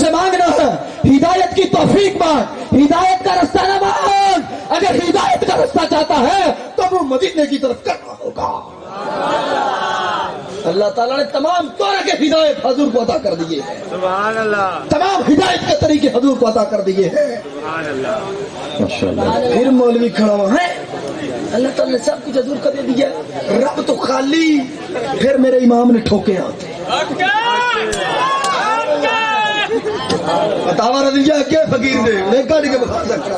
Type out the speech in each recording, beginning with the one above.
से मांगना है, हिदायत की तौफीक मांग, हिदायत का रास्ता न मांग। अगर हिदायत का रास्ता चाहता है तो वो मदीने की तरफ करना होगा। अल्लाह ताला ने तमाम तरह के हिदायत हजूर को अता कर दिए हैं, सुभान अल्लाह, तमाम हिदायत के तरीके हजूर को अता कर दिए हैं। सुभान अल्लाह, माशाअल्लाह। फिर मौलवी खड़ा हुआ है, अल्लाह ताला ने सब कुछ हजूर कर दे दिया, रब तो खाली। फिर मेरे इमाम ने ठोके आते बतावा रजिया के फकीर ने काट के बता सकता।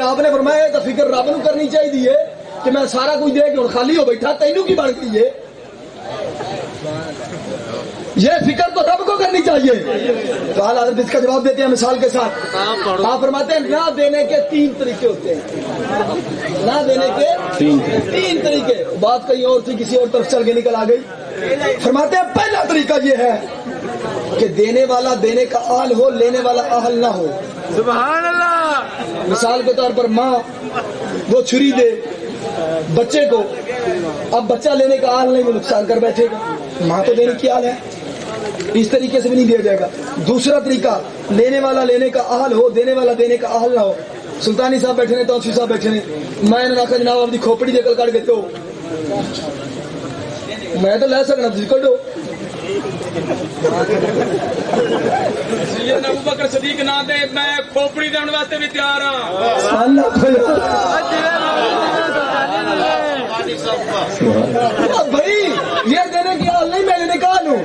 आपने फरमाया तो फिक्र रब नूं करनी चाहिए कि मैं सारा कुछ दे के हुण खाली हो बैठा, तैनू की बन गई है? ये फिक्र तो रब को करनी चाहिए। तो हाल हज़रत इसका जवाब देते हैं मिसाल के साथ। आप फरमाते हैं ना देने के 3 तरीके होते हैं, ना देने के 3 तरीके। बात कहीं और थी, किसी और तरफ चल के निकल आ गई। फरमाते हैं पहला तरीका ये है कि देने वाला देने का आहल हो, लेने वाला आहल ना हो। सुभान अल्लाह। मिसाल के तौर पर माँ वो छुरी दे बच्चे को, अब बच्चा लेने का आहल नहीं, वो नुकसान कर बैठेगा। माँ तो देने की आहल है, इस तरीके से भी नहीं दिया जाएगा। दूसरा तरीका, लेने वाला लेने का आहल हो, देने वाला देने का आहल ना हो। सुल्तानी साहब बैठे ने, तौफी साहब बैठे ने, मैं आखा जनाब अपनी खोपड़ी देकर काट के दो, मैं तो ले सकना, तुझ कटो। सैयदना अबू बकर सदीक ना दे, मैं खोपड़ी देने वास्ते भी तैयार हां। भाई ये देने की हाल नहीं, मैं लेने का हाल हूँ।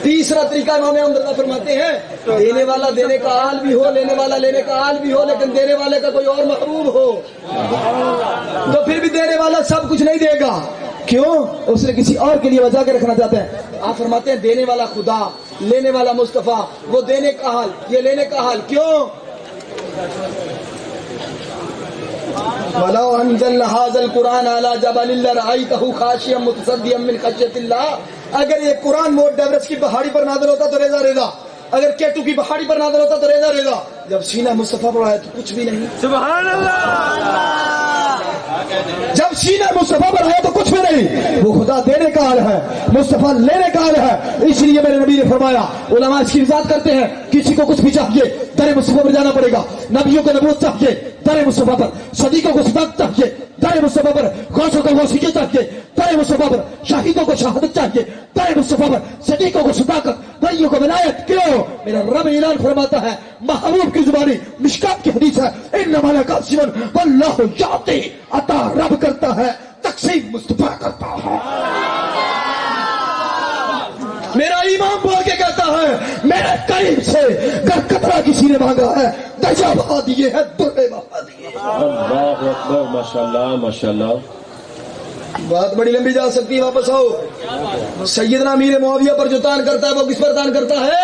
तीसरा तरीका इमाम अहमद फरमाते हैं, देने वाला देने का हाल भी हो, लेने वाला लेने का हाल भी हो, लेकिन देने वाले का कोई और महबूब हो, तो फिर भी देने वाला सब कुछ नहीं देगा। क्यों? उसने किसी और के लिए बचा के रखना चाहते हैं। आप फरमाते हैं देने वाला खुदा, लेने वाला मुस्तफा, वो देने का हाल, ये लेने का हाल। क्यों? वलौ अंज़लना हाज़ल कुरान अला जबलिन लरअयतहु खाशियम मुतसद्दियम मिन खश्यतिल्लाह। अगर ये कुरान मोट एवरेस्ट की पहाड़ी पर नाज़िल होता तो रेजा रेजा, अगर केटू की पहाड़ी पर नाज़िल होता तो रेजा रेजा। जब सीना मुस्तफा पर आया तो कुछ भी नहीं। सुभान अल्लाह। जब सीना मुस्तफा पर आया तो कुछ भी नहीं। वो खुदा देने का हाल है, मुस्तफा लेने का हाल है। इसलिए मेरे नबी ने फरमाया, उलमा इसकी इजाज़त करते हैं, किसी को कुछ भी चाहिए दर मुस्तफा पर जाना पड़ेगा। नबियों को नबूवत चाहिए दर मुस्तफा पर, सदीकों को सदाकत चाहिए दर मुस्तफा पर, गौसों को गौसियत चाहिए दर मुस्तफा पर, शहीदों को शहादत चाहिए दर मुस्तफा पर, सदीकों को सदाकत, वलियों को विलायत। क्यों? मेरा रब ऐलान फरमाता है, महबूब की जुबानी, मिशकात की हदीस है, इन्नमा लकासिमन वल्लाहु याति, अता रब करता है, तकसीम मुस्तफा करता है। मेरा इमाम बोल के कहता है, मेरे करीब से अगर कतरा किसी ने मांगा है, दजा बहा दिए है, दुर्गे बहा दिए। अल्लाहु अकबर, माशाल्लाह माशाल्लाह। बात बड़ी लंबी जा सकती है, वापस आओ। सैयदना अमीर मुआविया पर जो तान करता है वो किस पर तान करता है?